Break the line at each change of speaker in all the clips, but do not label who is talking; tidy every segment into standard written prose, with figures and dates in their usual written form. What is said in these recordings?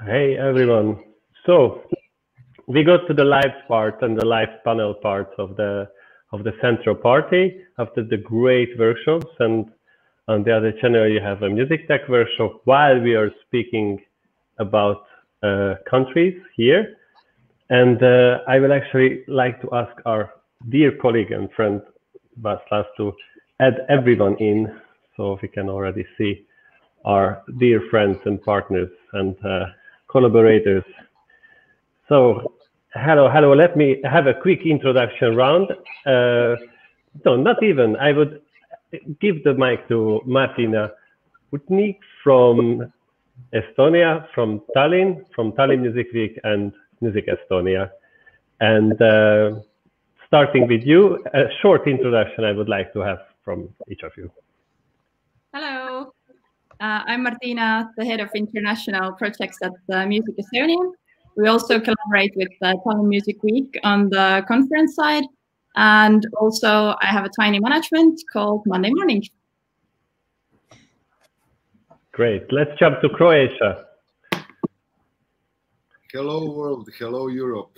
Hey everyone. So we got to the live part and the live panel part of the Central Party after the great workshops, and on the other channel you have a music tech workshop while we are speaking about countries here. And I will actually like to ask our dear colleague and friend Václav to add everyone in so we can already see our dear friends and partners and collaborators. So, hello. Let me have a quick introduction round. No, not even. I would give the mic to Martina Utnik from Estonia, from Tallinn Music Week and Music Estonia. And starting with you, a short introduction I would like to have from each of you.
Hello, I'm Martina, the head of international projects at Music Estonia. We also collaborate with Tallinn Music Week on the conference side. And also I have a tiny management called Monday Morning.
Great. Let's jump to Croatia.
Hello world. Hello Europe.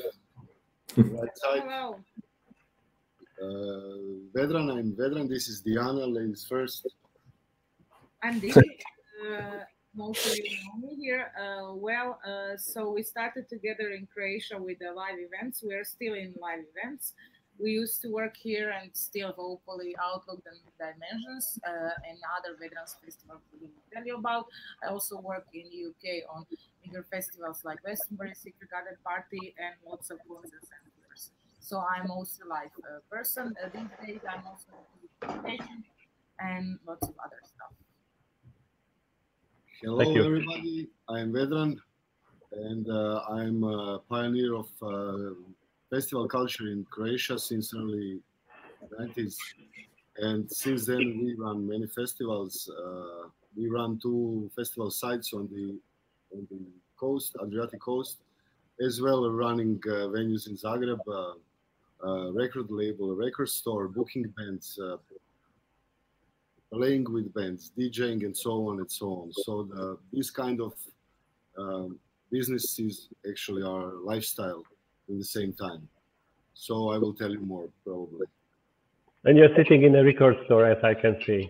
Right side.
Hello.
Vedran, I'm Vedran. This is Diana, ladies first.
I'm Didi. Most of you know me here. So we started together in Croatia with the live events. We are still in live events. We used to work here and still hopefully Outlook and Dimensions and other veterans festivals we didn't tell you about. I also work in UK on bigger festivals like Westbury Secret Garden Party and lots of concerts and tours. So I'm also a live person. These days I'm also doing and lots of other stuff.
Hello everybody, I'm Vedran and I'm a pioneer of festival culture in Croatia since early 90s, and since then we run many festivals. We run 2 festival sites on the coast, Adriatic coast, as well as running venues in Zagreb, record label, record store, booking bands, playing with bands, DJing, and so on and so on. So this kind of business is actually our lifestyle in the same time. So I will tell you more probably.
And you're sitting in a record store, as I can see.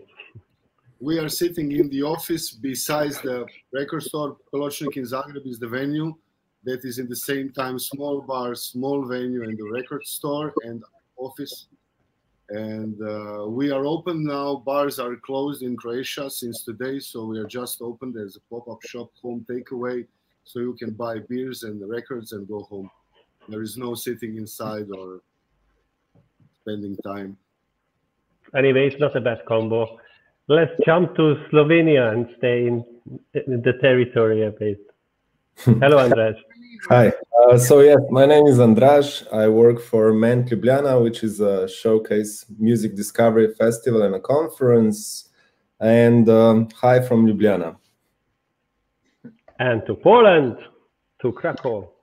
We are sitting in the office besides the record store. Pločnik in Zagreb is the venue that is in the same time small bar, small venue, and the record store and office. And we are open now. Bars are closed in Croatia since today, so we are just open. There's a pop-up shop, home takeaway, so you can buy beers and the records and go home. There is no sitting inside or spending time.
Anyway, it's not a bad combo. Let's jump to Slovenia and stay in the territory a bit. Hello, András.
Hi. So yes, my name is András. I work for MENT Ljubljana, which is a showcase music discovery festival and a conference. And hi from Ljubljana.
And to Poland, to Krakow.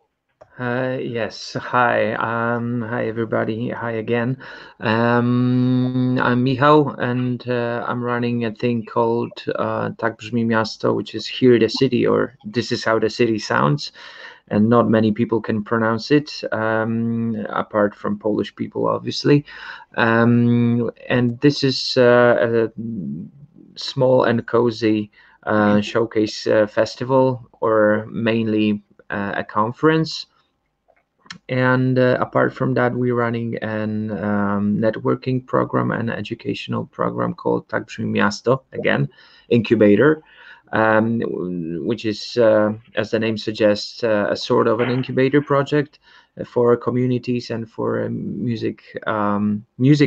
Yes, hi. Hi everybody. Hi again. I'm Michał, and I'm running a thing called Tak brzmi miasto, which is Hear the City, or This is how the city sounds. And not many people can pronounce it, apart from Polish people, obviously. And this is a small and cozy showcase festival, or mainly a conference. And apart from that, we're running an networking program and educational program called Tak brzmi miasto, again, incubator, which is, as the name suggests, a sort of an incubator project for communities and for music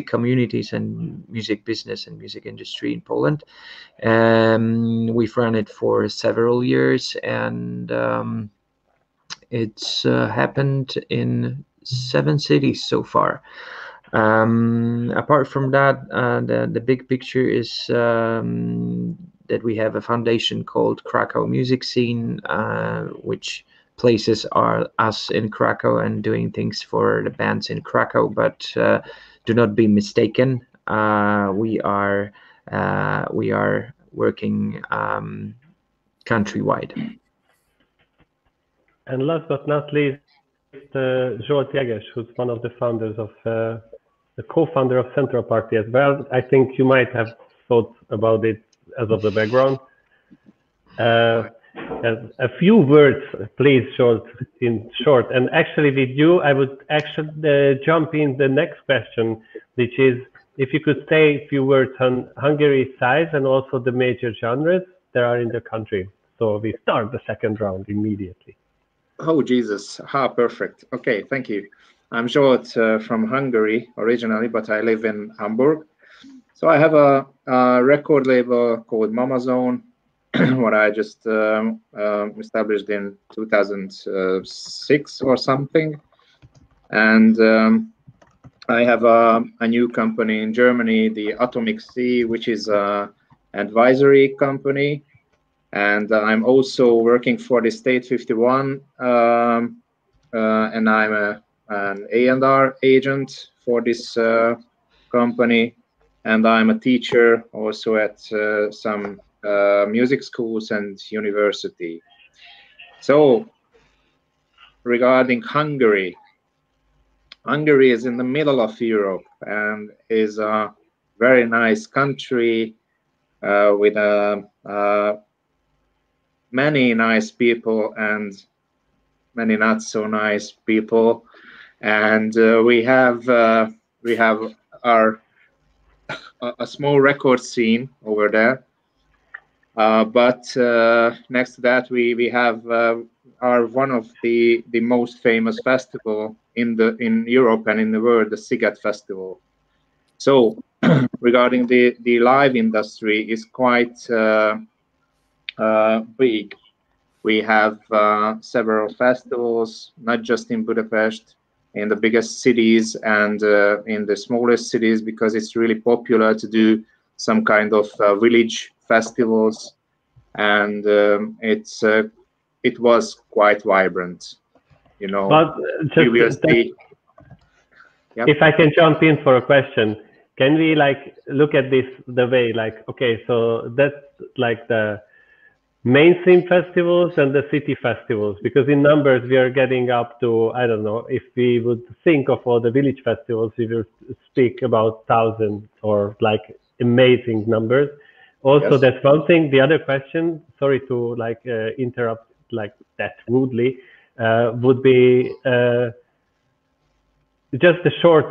communities and music business and music industry in Poland. We've run it for several years, and it's happened in 7 cities so far. Apart from that, the big picture is that we have a foundation called Krakow Music Scene, which places us in Krakow and doing things for the bands in Krakow. But do not be mistaken, we are working countrywide.
And last but not least, Zsolt Jeges, who's one of the founders of the co-founder of Central Party as well. I think you might have thought about it as of the background. A few words, please, Zsolt, in short. And actually, with you, I would actually jump in the next question, which is if you could say a few words on Hungary's size and also the major genres there are in the country. So we start the second round immediately.
Oh, Jesus. Perfect. Okay, thank you. I'm Zsolt from Hungary originally, but I live in Hamburg. So I have a record label called Mamazone, what I just established in 2006 or something. And I have a new company in Germany, the Atomic C, which is an advisory company. And I'm also working for the State 51, and I'm an A&R agent for this company. And I'm a teacher also at some music schools and university. So regarding Hungary, Hungary is in the middle of Europe and is a very nice country with many nice people and many not so nice people. And we have a small record scene over there. But next to that, we have one of the most famous festival in Europe and in the world, the CEEE festival. So regarding the live industry is quite big. We have several festivals, not just in Budapest, in the biggest cities and in the smallest cities, because it's really popular to do some kind of village festivals, and it was quite vibrant, you know.
But
previously. Yep.
If I can jump in for a question, can we like look at this the way like, okay, so that's like the mainstream festivals and the city festivals, because in numbers we are getting up to, I don't know, if we would think of all the village festivals, we will speak about thousands or like amazing numbers. Also, yes. That's one thing. The other question, sorry to like interrupt like that rudely, would be just a short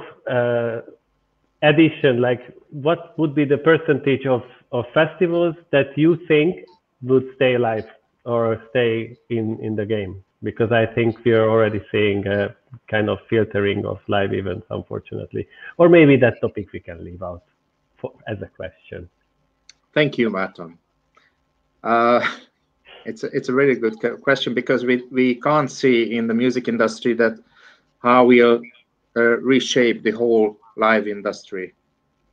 addition, like what would be the percentage of festivals that you think would stay alive or stay in the game? Because I think we are already seeing a kind of filtering of live events, unfortunately. Or maybe that topic we can leave out as a question.
Thank you, Martin. It's a really good question, because we can't see in the music industry that how we'll reshape the whole live industry.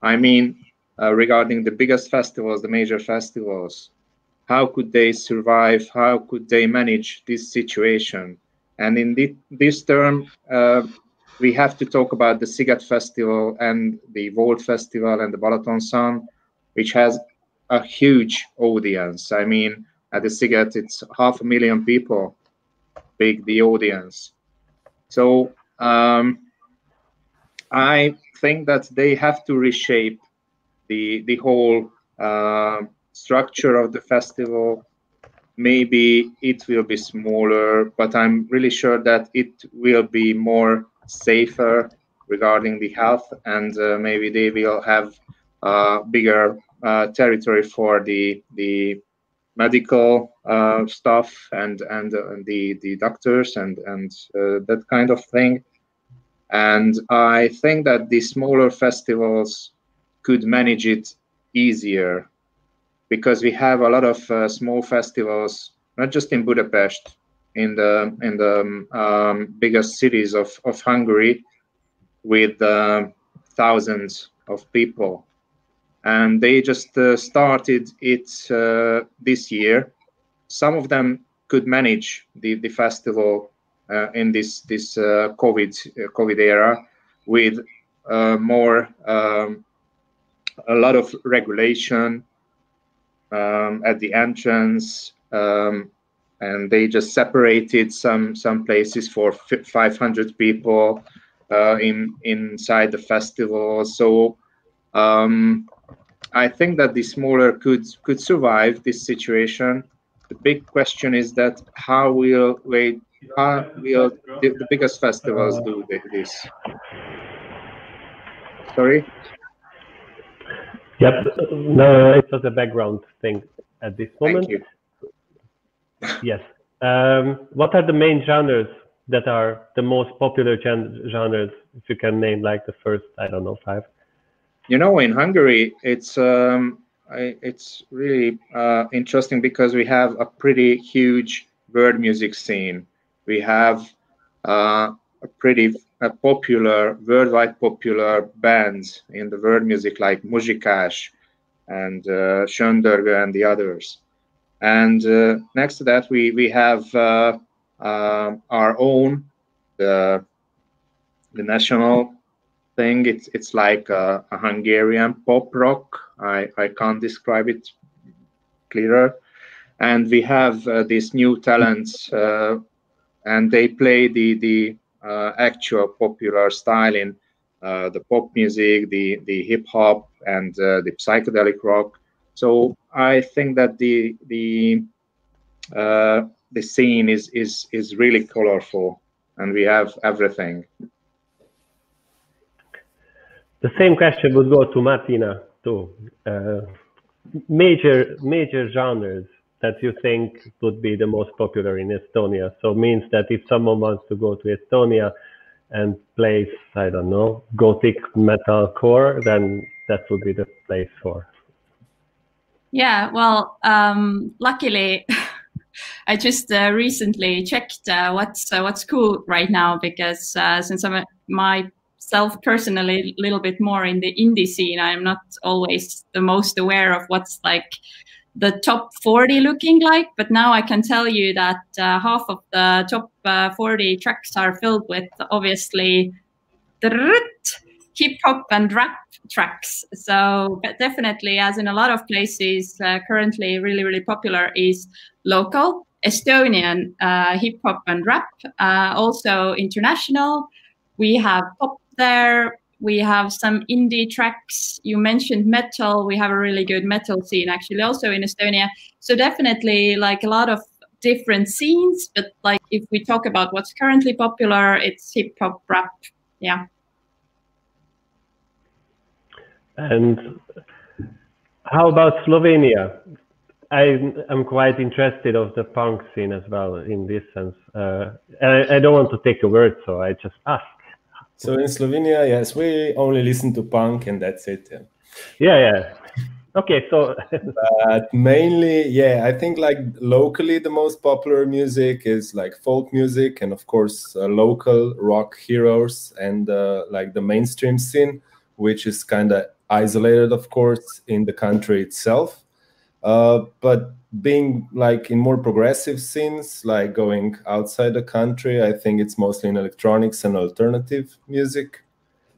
I mean, regarding the biggest festivals, the major festivals, how could they survive? How could they manage this situation? And in this term, we have to talk about the CEEE Festival and the Volt Festival and the Balaton Sun, which has a huge audience. I mean, at the CEEE, it's 500,000 people, big the audience. So I think that they have to reshape the whole structure of the festival. Maybe it will be smaller, but I'm really sure that it will be more safer regarding the health, and maybe they will have bigger territory for the medical stuff and the doctors and that kind of thing. And I think that the smaller festivals could manage it easier, because we have a lot of small festivals, not just in Budapest, in the biggest cities of Hungary, with thousands of people, and they just started it this year. Some of them could manage the festival in this COVID era with more a lot of regulation at the entrance, and they just separated some places for 500 people inside the festival. So I think that the smaller could survive this situation. The big question is that how will the biggest festivals do this? Sorry?
Yep. No, it was a background thing at this moment.
Thank you.
Yes. What are the main genres that are the most popular genres? If you can name like the first, I don't know, 5.
You know, in Hungary, it's really interesting because we have a pretty huge world music scene. We have a pretty popular, worldwide popular bands in the world music like Muzsikás and Söndörgő and the others. And next to that, we have our own, the national thing. It's like a Hungarian pop rock. I can't describe it clearer. And we have these new talents, and they play the actual popular style in the pop music, the hip hop, and the psychedelic rock. So I think that the scene is really colorful, and we have everything.
The same question would go to Martina too. Major genres that you think would be the most popular in Estonia. So means that if someone wants to go to Estonia and plays, I don't know, gothic metal core, then that would be the place for.
Yeah, well, luckily, I just recently checked what's cool right now, because since I'm myself personally a little bit more in the indie scene, I'm not always the most aware of what's like the top 40 looking like. But now I can tell you that half of the top 40 tracks are filled with obviously hip hop and rap tracks. So definitely, as in a lot of places, currently really popular is local Estonian hip hop and rap. Also international, we have pop there. We have some indie tracks. You mentioned metal. We have a really good metal scene actually also in Estonia. So definitely like a lot of different scenes. But like if we talk about what's currently popular, it's hip hop, rap. Yeah.
And how about Slovenia? I'm quite interested of the punk scene as well in this sense. I don't want to take a word, so I just ask.
So in Slovenia, yes, we only listen to punk and that's it.
Yeah. Okay, so
but mainly, yeah, I think like locally the most popular music is like folk music and of course local rock heroes and like the mainstream scene, which is kind of isolated, of course, in the country itself. But being like in more progressive scenes, like going outside the country, I think it's mostly in electronics and alternative music.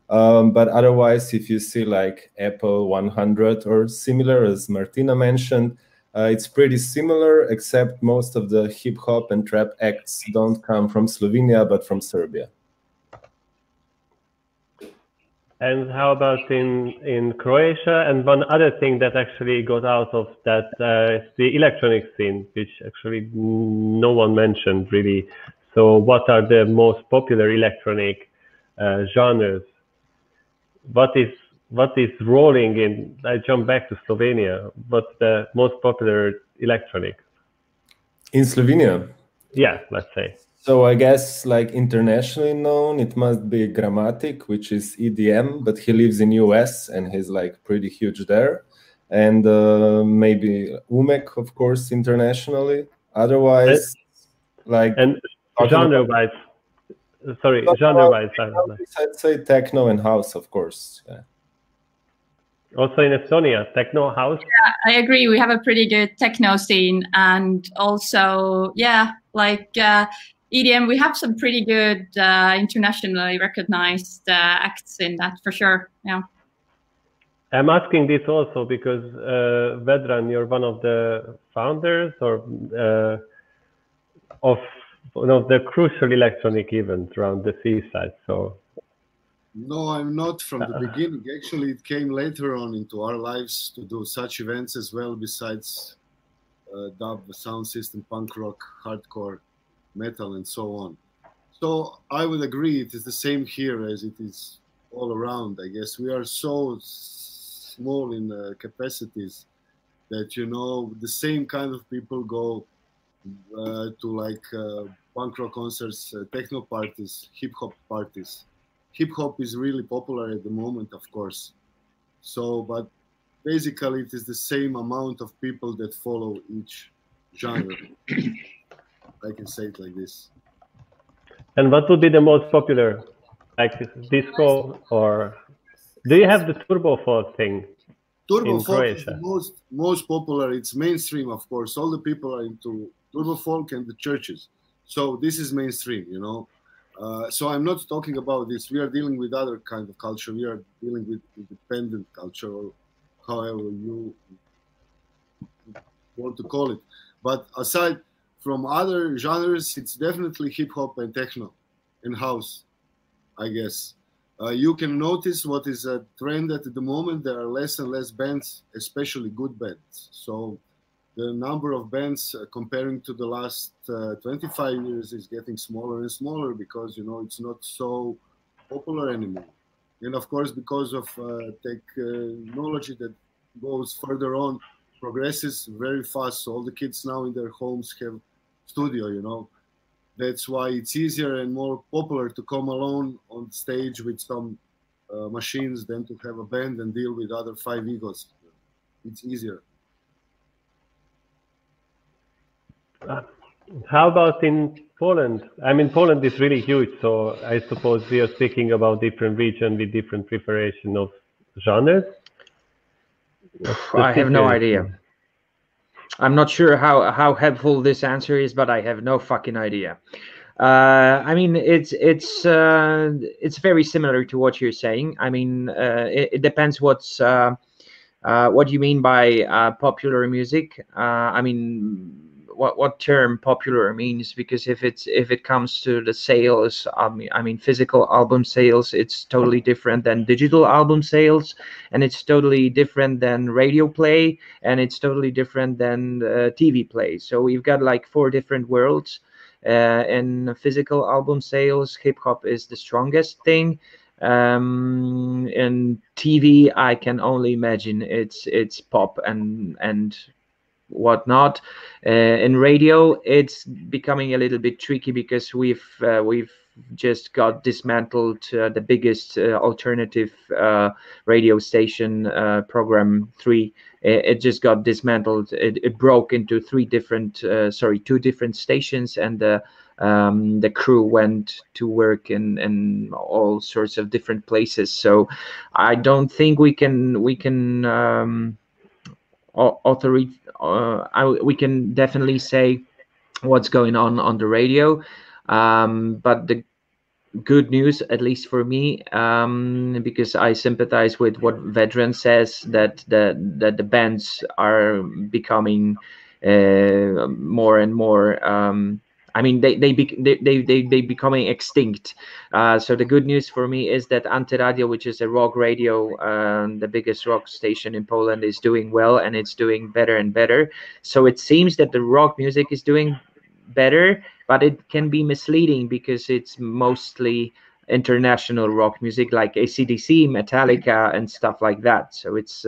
But otherwise, if you see like Apple 100 or similar, as Martina mentioned, it's pretty similar, except most of the hip hop and trap acts don't come from Slovenia, but from Serbia.
And how about in Croatia? And one other thing that actually got out of that is the electronic scene, which actually no one mentioned really. So what are the most popular electronic genres? What is rolling in? I jump back to Slovenia. What's the most popular electronic?
In Slovenia?
Yeah, let's say.
So I guess like internationally known, it must be Grammatic, which is EDM, but he lives in US and he's like pretty huge there. And maybe Umek, of course, internationally. Otherwise, like...
And genre-wise, genre-wise,
I'd say techno and house, of course. Yeah.
Also in Estonia, techno, house?
Yeah, I agree. We have a pretty good techno scene. And also, yeah, like... EDM, we have some pretty good internationally recognized acts in that for sure. Yeah.
I'm asking this also because Vedran, you're one of the founders or of one of the crucial electronic events around the seaside. So
no, I'm not from the beginning. Actually, it came later on into our lives to do such events as well, besides dub, sound system, punk rock, hardcore, metal, and so on. So I would agree it is the same here as it is all around. I guess we are so small in capacities that, you know, the same kind of people go to like punk rock concerts, techno parties, hip hop parties. Hip hop is really popular at the moment, of course. So, but basically it is the same amount of people that follow each genre. I can say it like this.
And what would be the most popular, like disco, or do you have the turbo folk thing?
Turbo folk is the most popular. It's mainstream, of course. All the people are into turbo folk and the churches. So this is mainstream, you know. So I'm not talking about this. We are dealing with other kind of culture. We are dealing with independent culture, or however you want to call it. But aside from other genres, it's definitely hip hop and techno and house, I guess. You can notice what is a trend at the moment. There are less and less bands, especially good bands. So the number of bands comparing to the last 25 years is getting smaller and smaller because, you know, it's not so popular anymore. And of course, because of technology that goes further on, progresses very fast. So all the kids now in their homes have studio, you know. That's why it's easier and more popular to come alone on stage with some machines than to have a band and deal with other 5 egos. It's easier.
How about in Poland? I mean, Poland is really huge, so I suppose we are speaking about different regions with different preparation of genres.
I have no idea. I'm not sure how helpful this answer is, but I have no fucking idea. I mean, it's very similar to what you're saying. I mean, it depends what you mean by popular music. I mean, what term popular means, because if it comes to the sales, I mean physical album sales, it's totally different than digital album sales, and it's totally different than radio play, and it's totally different than TV play. So we've got like 4 different worlds. In physical album sales, hip hop is the strongest thing. In TV, I can only imagine it's pop and whatnot. In radio, it's becoming a little bit tricky because we've just got dismantled the biggest alternative radio station, program 3. It just got dismantled. It broke into 2 different stations, and the crew went to work in all sorts of different places. So I don't think we can we can definitely say what's going on the radio, but the good news, at least for me, because I sympathize with what Vedran says, that the bands are becoming more and more. I mean, they becoming extinct. So the good news for me is that Antyradio, which is a rock radio, the biggest rock station in Poland, is doing well, and it's doing better and better. So it seems that the rock music is doing better, but it can be misleading because it's mostly international rock music like AC/DC, Metallica, and stuff like that. So it's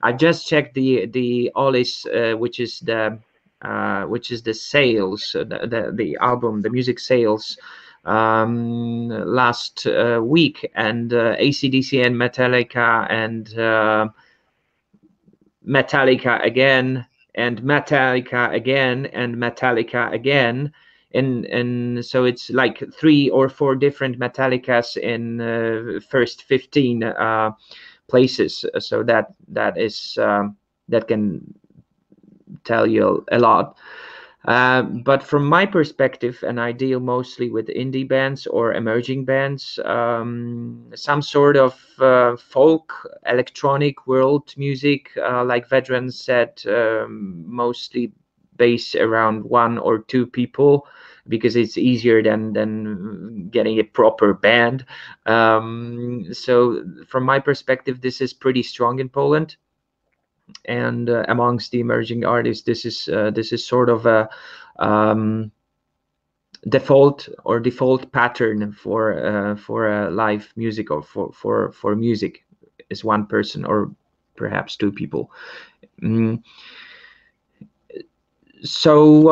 I just checked the Olis, which is the sales, the album, the music sales last week, and AC/DC and Metallica and Metallica again and Metallica again and Metallica again, and so it's like 3 or 4 different Metallicas in first 15 places. So that is that can tell you a lot. But from my perspective, and I deal mostly with indie bands or emerging bands, some sort of folk, electronic world music, like Vedran said, mostly based around 1 or 2 people, because it's easier than getting a proper band. So from my perspective, this is pretty strong in Poland. And amongst the emerging artists, this is sort of a default pattern for live music, or for music, is 1 person or perhaps 2 people. So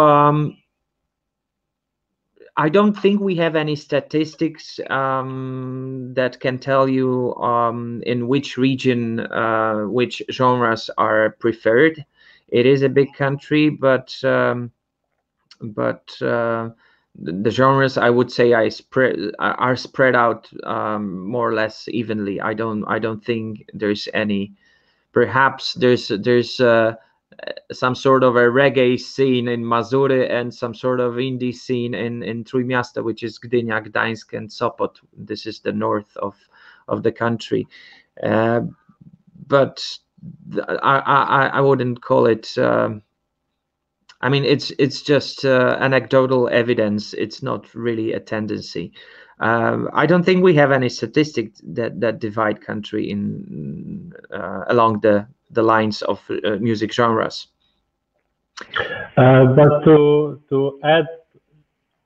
I don't think we have any statistics that can tell you in which region which genres are preferred. It is a big country, but the genres, I would say, are spread out more or less evenly. I don't think there's any. Perhaps there's some sort of a reggae scene in Mazury and some sort of indie scene in Trójmiasto, which is Gdynia, Gdańsk, and Sopot. This is the north of the country, but I wouldn't call it. I mean, it's just anecdotal evidence. It's not really a tendency. I don't think we have any statistics that divide country in along the lines of music genres.
But to add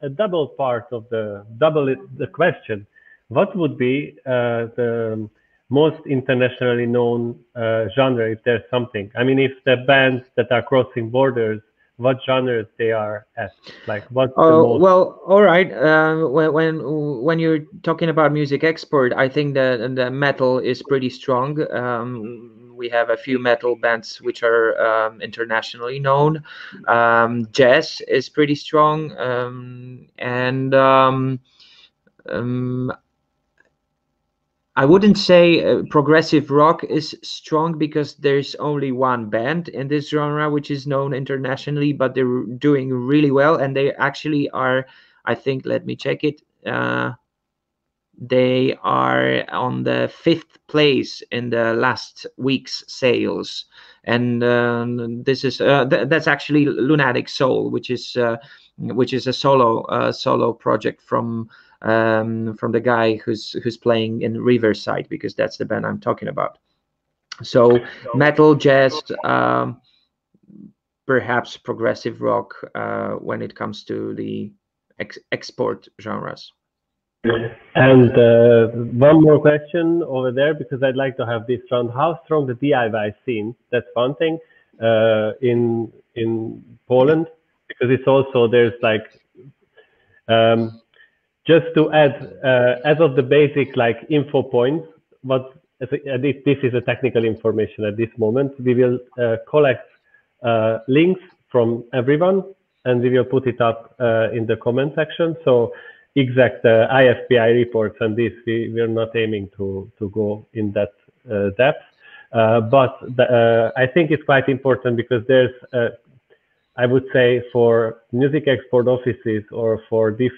a double part of the question, what would be the most internationally known genre, if there's something? I mean, if the bands that are crossing borders, what genres they are at? Like, what's the most?
Well, all right. When you're talking about music export, I think the metal is pretty strong. We have a few metal bands which are internationally known. Jazz is pretty strong, and I wouldn't say progressive rock is strong, because there's only 1 band in this genre which is known internationally, but they're doing really well, and they actually are, I think, let me check it, they are on the 5th place in the last week's sales, and this is that's actually Lunatic Soul, which is a solo project from the guy who's playing in Riverside, because that's the band I'm talking about. So metal, jazz, perhaps progressive rock when it comes to the export genres.
And one more question over there, because I'd like to have this round. How strong the DIY scene? That's one thing in Poland, because it's also, there's like just to add, as of the basic like info points, this is a technical information at this moment. We will collect links from everyone, and we will put it up in the comment section. So exact IFPI reports and this, we are not aiming to go in that depth. But I think it's quite important, because there's I would say for music export offices or for these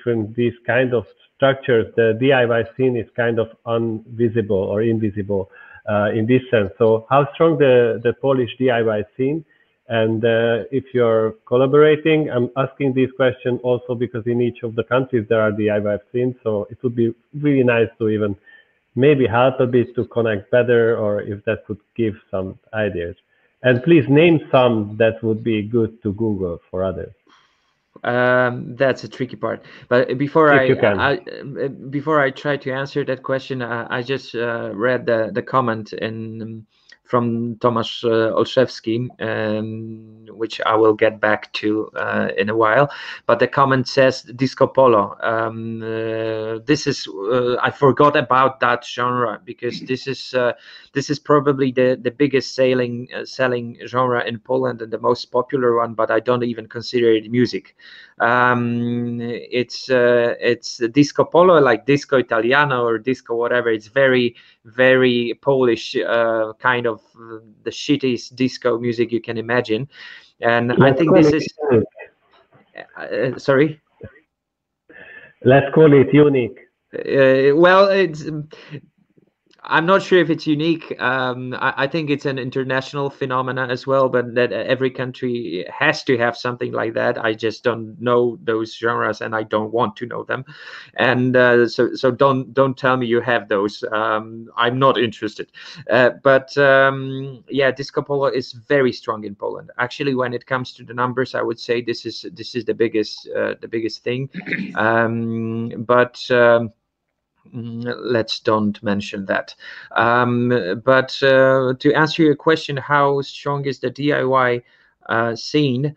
kind of structures, the DIY scene is kind of invisible in this sense. So how strong the Polish DIY scene? And if you're collaborating, I'm asking this question also because in each of the countries there are DIY scenes. So it would be really nice to even maybe help a bit to connect better, or if that could give some ideas. And please name some that would be good to Google for others.
That's a tricky part. But before I try to answer that question, I just read the comment from Tomasz Olszewski, which I will get back to in a while. But the comment says disco polo. This is I forgot about that genre, because this is probably the biggest selling genre in Poland and the most popular one. But I don't even consider it music. It's disco polo, like disco Italiano or disco whatever. It's very, very Polish, kind of the shittiest disco music you can imagine. And I think this is sorry,
let's call it unique.
Well, it's I'm not sure if it's unique. I think it's an international phenomenon as well, but that every country has to have something like that. I just don't know those genres, and I don't want to know them. And so don't tell me you have those. I'm not interested. But yeah, disco polo is very strong in Poland. Actually, when it comes to the numbers, I would say this is the biggest thing. Let's don't mention that. But to answer your question, how strong is the DIY scene?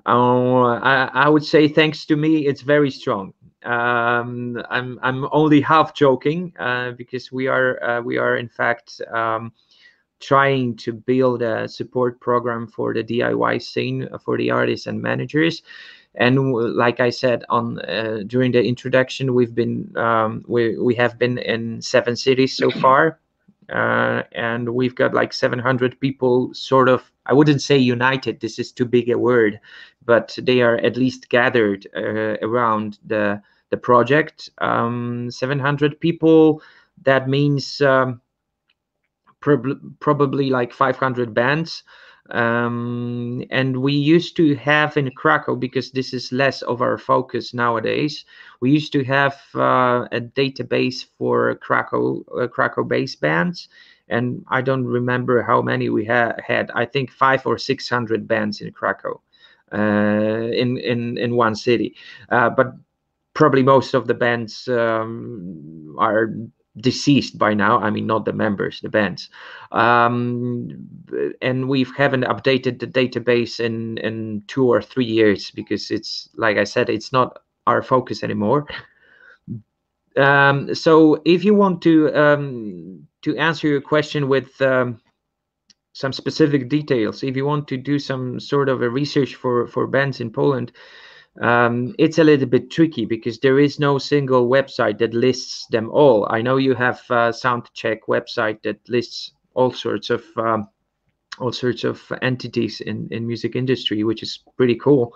I would say, thanks to me, it's very strong. I'm only half joking because we are in fact trying to build a support program for the DIY scene for the artists and managers. And like I said during the introduction, we have been in 7 cities so far, and we've got like 700 people, sort of. I wouldn't say united. This is too big a word, but they are at least gathered around the project. 700 people. That means probably like 500 bands. And we used to have in Krakow, because this is less of our focus nowadays, we used to have a database for Krakow-based bands, and I don't remember how many we had. I think 500 or 600 bands in Krakow, in one city. But probably most of the bands are deceased by now. I mean, not the members, the bands. And we haven't updated the database in 2 or 3 years, because it's, like I said, it's not our focus anymore. So if you want to answer your question with some specific details, if you want to do some sort of a research for bands in Poland, it's a little bit tricky, because there is no single website that lists them all. I know you have a Soundcheck website that lists all sorts of entities in music industry, which is pretty cool.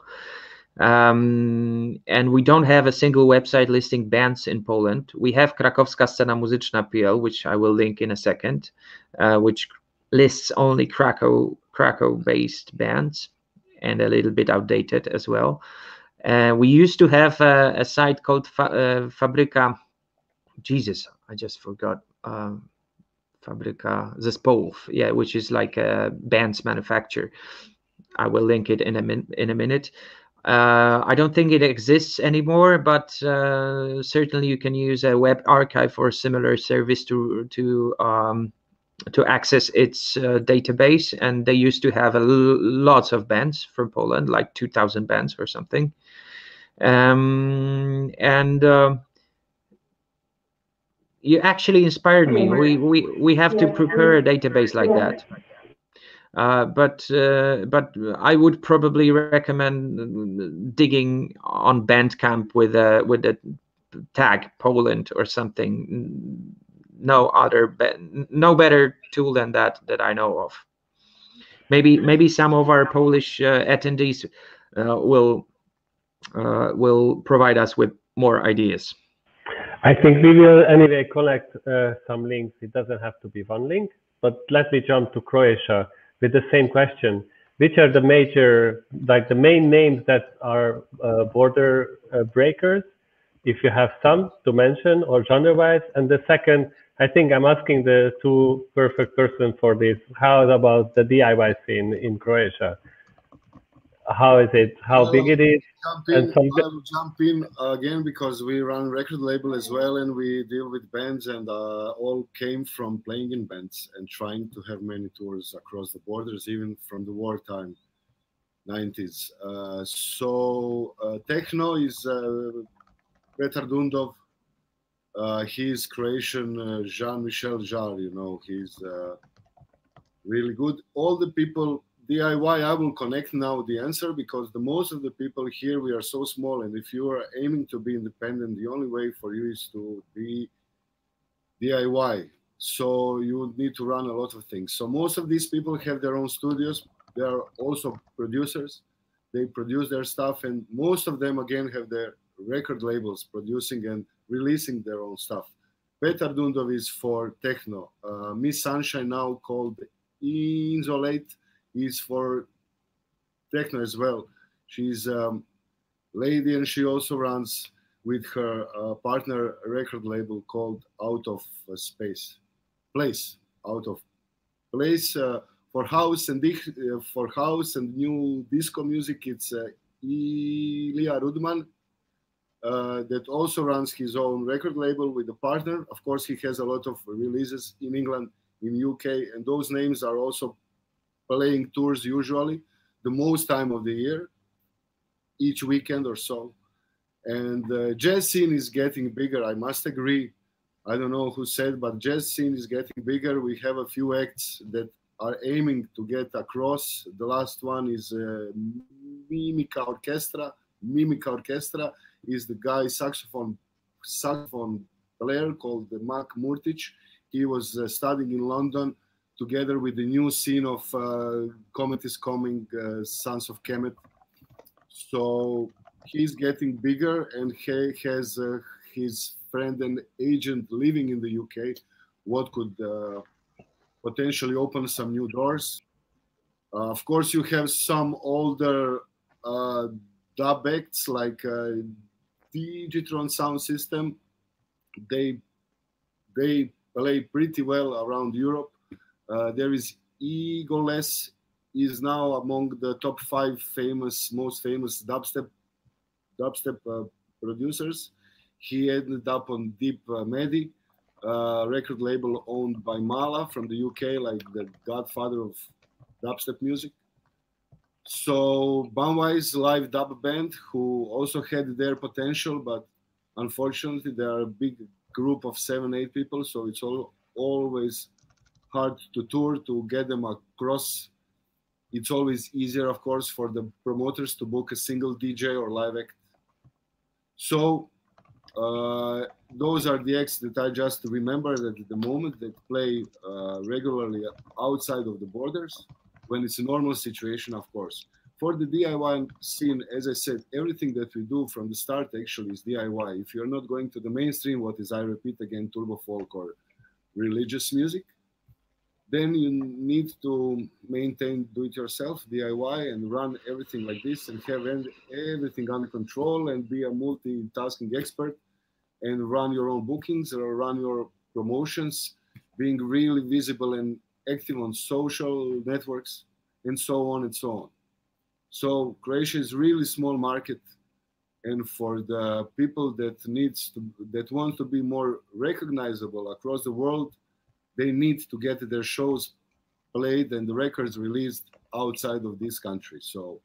And we don't have a single website listing bands in Poland. We have Krakowska Scena Muzyczna.pl, which I will link in a second, which lists only Krakow-based bands, and a little bit outdated as well. We used to have a site called Fabryka. Jesus, I just forgot. Fabryka Zespołów, yeah, which is like a band's manufacturer. I will link it in a minute. I don't think it exists anymore, but certainly you can use a web archive or similar service to access its database. And they used to have lots of bands from Poland, like 2,000 bands or something. You actually inspired me. We have to prepare a database like that. But I would probably recommend digging on Bandcamp with a tag Poland or something. No better tool than that I know of. Maybe some of our Polish attendees will provide us with more ideas.
I think we will anyway collect some links. It doesn't have to be one link, but let me jump to Croatia with the same question. Which are the major, like the main names that are border breakers, if you have some to mention, or genre-wise? And the second, I think I'm asking the two perfect persons for this. How about the DIY scene in Croatia? How is it? How big it is?
I will jump in again, because we run record label as well, and we deal with bands, and all came from playing in bands and trying to have many tours across the borders, even from the wartime 90s. So techno is Petar Dundov. He's Croatian, Jean-Michel Jarre, you know, he's really good. All the people DIY, I will connect now the answer, because the most of the people here, we are so small, and if you are aiming to be independent, the only way for you is to be DIY. So you need to run a lot of things. So most of these people have their own studios. They are also producers. They produce their stuff, and most of them again have their record labels producing and releasing their own stuff. Petardundov is for techno. Miss Sunshine, now called Insolate, is for techno as well. She's a lady, and she also runs with her partner a record label called Out of Place. Out of Place for house and new disco music. It's Ilya Rudman that also runs his own record label with a partner. Of course, he has a lot of releases in England, in UK, and those names are also playing tours usually the most time of the year, each weekend or so. And the jazz scene is getting bigger, I must agree. I don't know who said, but jazz scene is getting bigger. We have a few acts that are aiming to get across. The last one is Mimica Orchestra. Mimica Orchestra is the guy, saxophone player called Mak Murtic. He was studying in London together with the new scene of Comet is Coming, Sons of Kemet. So he's getting bigger, and he has his friend and agent living in the UK, what could potentially open some new doors. Of course, you have some older dub acts like Digitron Sound System. They play pretty well around Europe. There is Egoless, is now among the top 5 most famous dubstep producers. He ended up on Deep Medi, record label owned by Mala from the UK, like the godfather of dubstep music. So Banwise live dub band, who also had their potential, but unfortunately they are a big group of 7-8 people, so it's always hard to tour, to get them across. It's always easier, of course, for the promoters to book a single DJ or live act. So those are the acts that I just remember that at the moment that play regularly outside of the borders when it's a normal situation, of course. For the DIY scene, as I said, everything that we do from the start actually is DIY. If you're not going to the mainstream, what is, I repeat again, turbo folk or religious music, then you need to maintain do-it-yourself, DIY, and run everything like this and have everything under control and be a multitasking expert and run your own bookings or run your promotions, being really visible and active on social networks and so on and so on. So Croatia is really small market, and for the people that want to be more recognizable across the world, they need to get their shows played and the records released outside of this country. So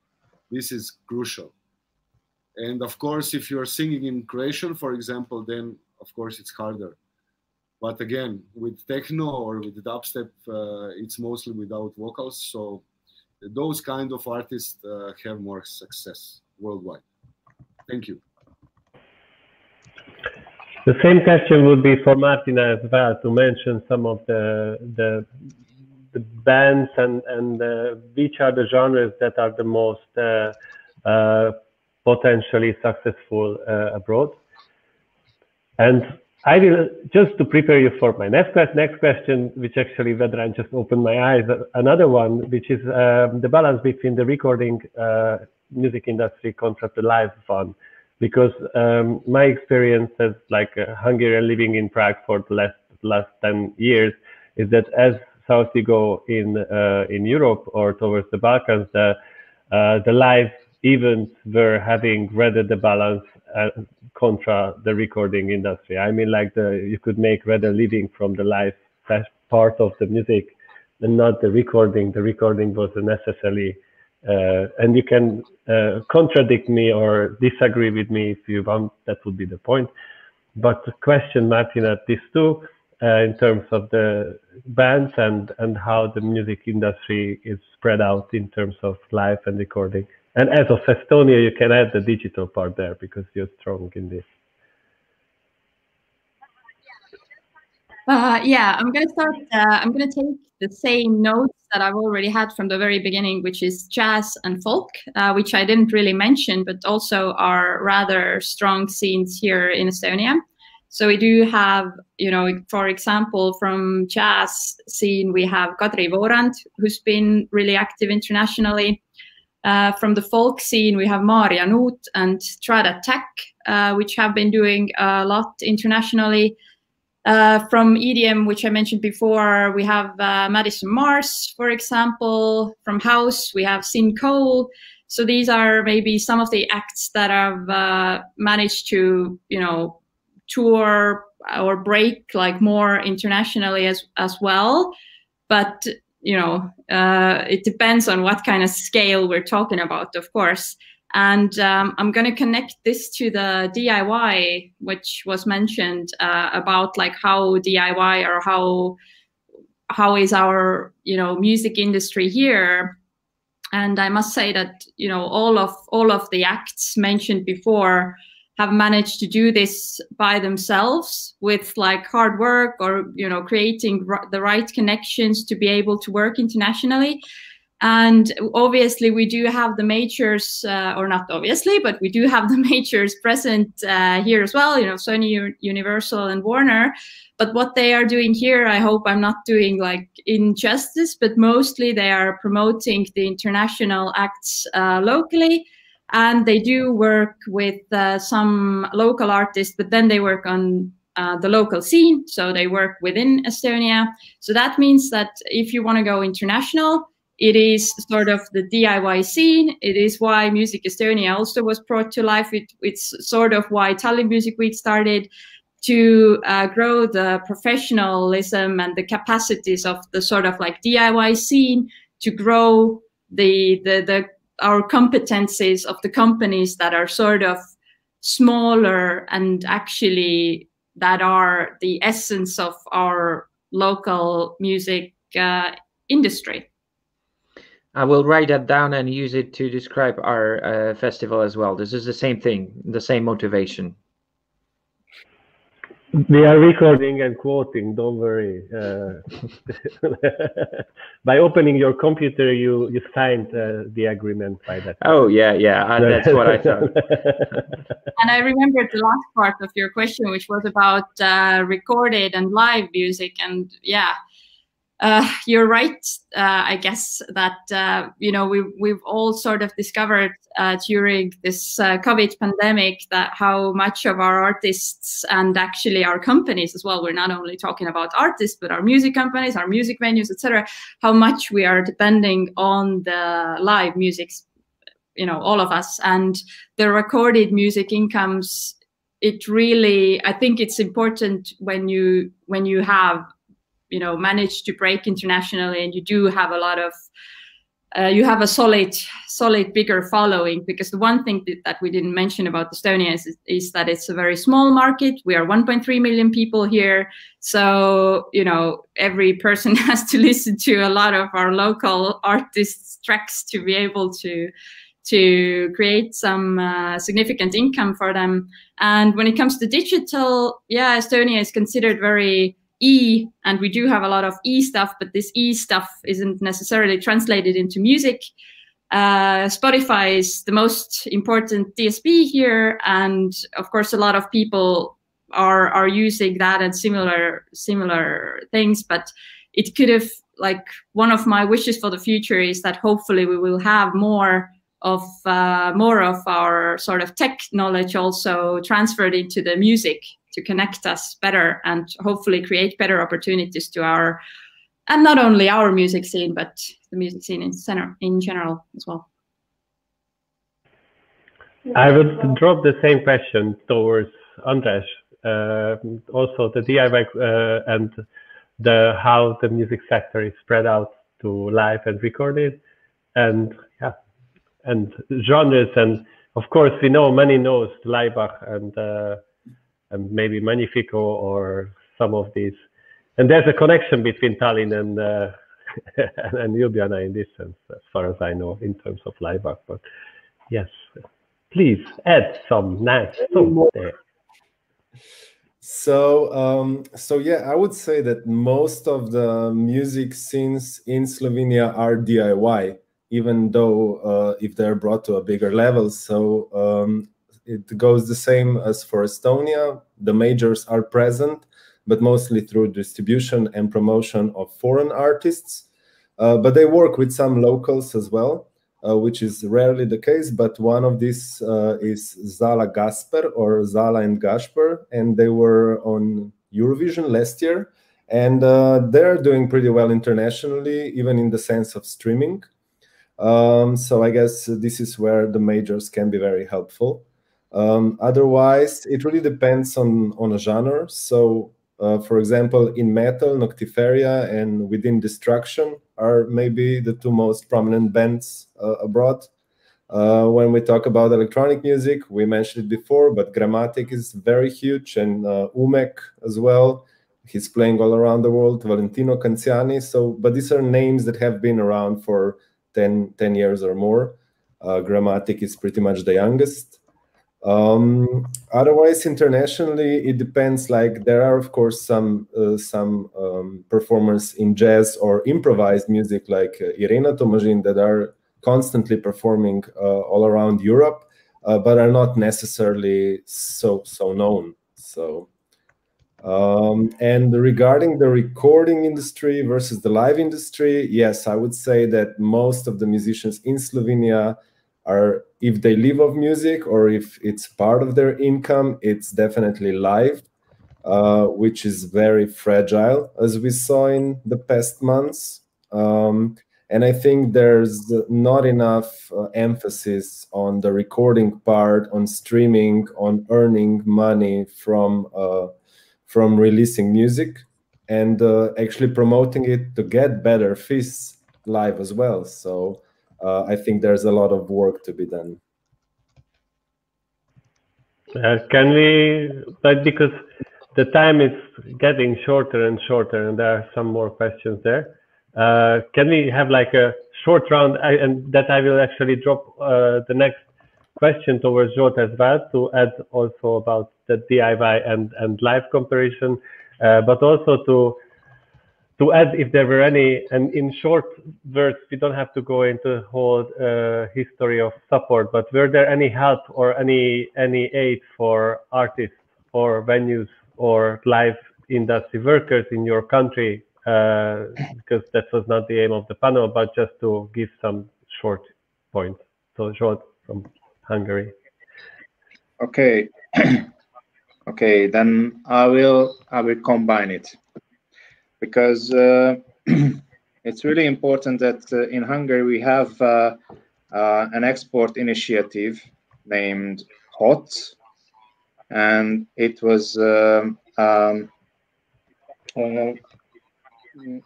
this is crucial. And of course, if you're singing in Croatian, for example, then of course it's harder. But again, with techno or with dubstep, it's mostly without vocals. So those kind of artists have more success worldwide. Thank you.
The same question would be for Martina as well, to mention some of the bands and which are the genres that are the most potentially successful abroad. And I will, just to prepare you for my next question, which actually Vedran just opened my eyes, another one, which is the balance between the recording music industry contra the live one. Because my experience as like a Hungarian living in Prague for the last 10 years is that as south you go in Europe or towards the Balkans, the live events were having rather the balance contra the recording industry. I mean, like you could make rather living from the live part of the music and not the recording. The recording was necessarily and you can contradict me or disagree with me if you want, that would be the point. But the question, Martina, these two, in terms of the bands and how the music industry is spread out in terms of live and recording. And as of Estonia, you can add the digital part there because you're strong in this.
Yeah, I'm going to start. I'm going to take the same notes that I've already had from the very beginning, which is jazz and folk, which I didn't really mention, but also are rather strong scenes here in Estonia. So we do have, you know, for example, from jazz scene, we have Kadri Voorand, who's been really active internationally. From the folk scene, we have Maarja Nuut and Trada Tech, which have been doing a lot internationally. From EDM, which I mentioned before, we have Madison Mars, for example. From house, we have Sin Cole. So these are maybe some of the acts that have managed to, you know, tour or break like more internationally as well. But, you know, it depends on what kind of scale we're talking about, of course. And I'm going to connect this to the DIY, which was mentioned about like how DIY or how is our, you know, music industry here. And I must say that, you know, all of the acts mentioned before have managed to do this by themselves with like hard work or, you know, creating the right connections to be able to work internationally. And obviously we do have the majors, or not obviously, but we do have the majors present here as well, you know, Sony, Universal and Warner. But what they are doing here, I hope I'm not doing like injustice, but mostly they are promoting the international acts locally. And they do work with some local artists, but then they work on the local scene. So they work within Estonia. So that means that if you want to go international, it is sort of the DIY scene. It is why Music Estonia also was brought to life. It's sort of why Tallinn Music Week started, to grow the professionalism and the capacities of the sort of like DIY scene, to grow our competencies of the companies that are sort of smaller and actually that are the essence of our local music industry.
I will write that down and use it to describe our festival as well. This is the same thing, the same motivation.
We are recording and quoting, don't worry. By opening your computer, you signed the agreement by that.
Oh, yeah, that's what I thought.
And I remembered the last part of your question, which was about recorded and live music. And yeah, you're right. I guess that, you know, we've all sort of discovered during this COVID pandemic that how much of our artists and actually our companies as well, we're not only talking about artists, but our music companies, our music venues, etc., how much we are depending on the live music, you know, all of us. And the recorded music incomes, it really, I think it's important when you have, you know, managed to break internationally and you do have a lot of, you have a solid, bigger following, because the one thing that we didn't mention about Estonia is that it's a very small market. We are 1.3 million people here. So, you know, every person has to listen to a lot of our local artists' tracks to be able to create some significant income for them. And when it comes to digital, yeah, Estonia is considered very E, and we do have a lot of E stuff, but this E stuff isn't necessarily translated into music. Spotify is the most important DSP here, and of course a lot of people are using that and similar things, but it could have, like, one of my wishes for the future is that hopefully we will have more of our sort of tech knowledge also transferred into the music to connect us better and hopefully create better opportunities to our, and not only our music scene, but the music scene in general as well.
I would drop the same question towards András. Also the DIY and how the music sector is spread out to live and recorded, and yeah, and genres, and of course we know many knows Laibach and maybe Magnifico or some of these, and there's a connection between Tallinn and Ljubljana in this sense, as far as I know, in terms of Laibach. But yes, please add some nice songs there.
So yeah, I would say that most of the music scenes in Slovenia are DIY, even though if they're brought to a bigger level. So it goes the same as for Estonia. The majors are present, but mostly through distribution and promotion of foreign artists. But they work with some locals as well, which is rarely the case. But one of these is Zala Gasper, or Zala and Gasper, and they were on Eurovision last year. And they're doing pretty well internationally, even in the sense of streaming. So I guess this is where the majors can be very helpful. Otherwise, it really depends on a genre. So, for example, in metal, Noctiferia and Within Destruction are maybe the two most prominent bands abroad. When we talk about electronic music, we mentioned it before, but Grammatic is very huge, and Umek as well. He's playing all around the world, Valentino Canziani. So, but these are names that have been around for 10 years or more. Grammatic is pretty much the youngest. Otherwise, internationally, it depends. Like there are, of course, some performers in jazz or improvised music, like Irena Tomazin, that are constantly performing all around Europe, but are not necessarily so known. So. And regarding the recording industry versus the live industry, yes, I would say that most of the musicians in Slovenia are, if they live of music or if it's part of their income, it's definitely live, which is very fragile, as we saw in the past months. And I think there's not enough emphasis on the recording part, on streaming, on earning money from releasing music, and actually promoting it to get better fees live as well. So I think there's a lot of work to be done.
Can we, but because the time is getting shorter and shorter, and there are some more questions there, can we have like a short round, and that I will actually drop the next question towards Zsolt as well, to add also about the DIY and live comparison, but also to add if there were any, and in short words, we don't have to go into the whole history of support, but were there any help or any aid for artists or venues or live industry workers in your country? Because that was not the aim of the panel, but just to give some short points. So Zsolt from Hungary.
Okay. Okay, then I will combine it, because it's really important that in Hungary we have an export initiative named HOT, and it was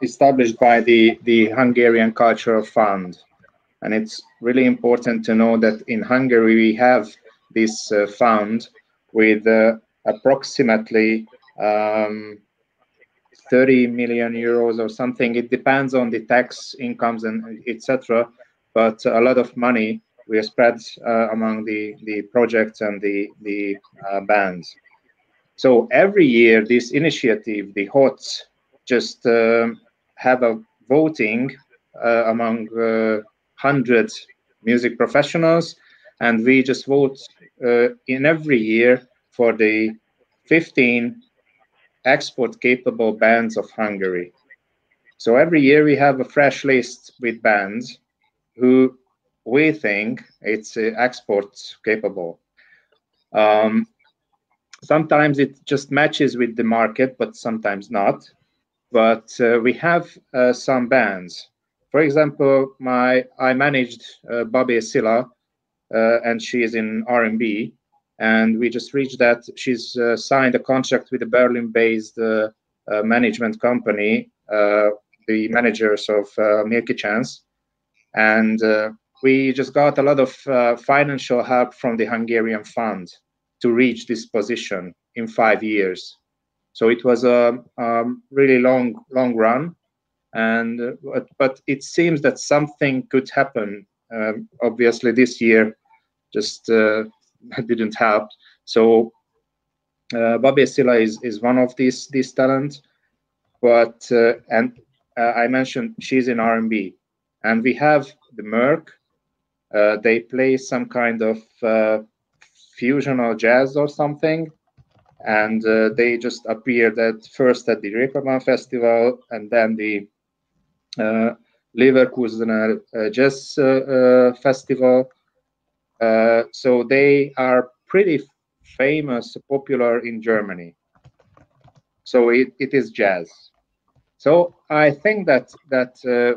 established by the Hungarian Cultural Fund. And it's really important to know that in Hungary we have this fund with approximately 30 million euros or something. It depends on the tax incomes and etc. But a lot of money we are spread among the projects and the bands. So every year this initiative, the HOTS, just have a voting among 100 music professionals, and we just vote in every year for the 15 export capable bands of Hungary. So every year we have a fresh list with bands who we think it's export capable. Sometimes it just matches with the market, but sometimes not. But we have some bands. For example, I managed Bobby Silla, and she is in R&B, and we just reached that she's signed a contract with a Berlin-based management company, the managers of Milky Chance, and we just got a lot of financial help from the Hungarian fund to reach this position in 5 years. So it was a really long run, and but it seems that something could happen. Obviously, this year just didn't help. So Bobby Silla is one of these talents, but and I mentioned she's in R&B, and we have the Merck. They play some kind of fusional jazz or something, and they just appeared first at the Reeperbahn Festival and then the Leverkusener Jazz Festival. So they are pretty famous, popular in Germany. So it is jazz. So I think that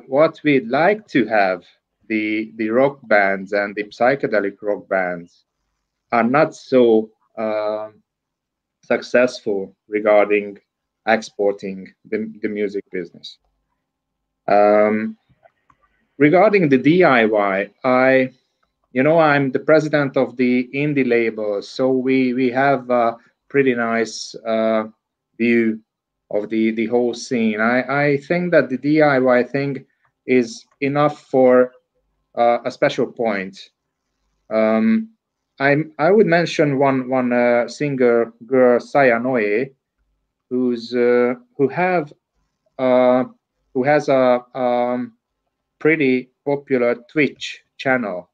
what we'd like to have, the rock bands and the psychedelic rock bands, are not so successful regarding exporting the music business. Regarding the DIY, I'm the president of the indie label, so we have a pretty nice view of the whole scene. I think that the DIY thing is enough for a special point. I would mention one singer girl, Saya Noe, who has a pretty popular Twitch channel,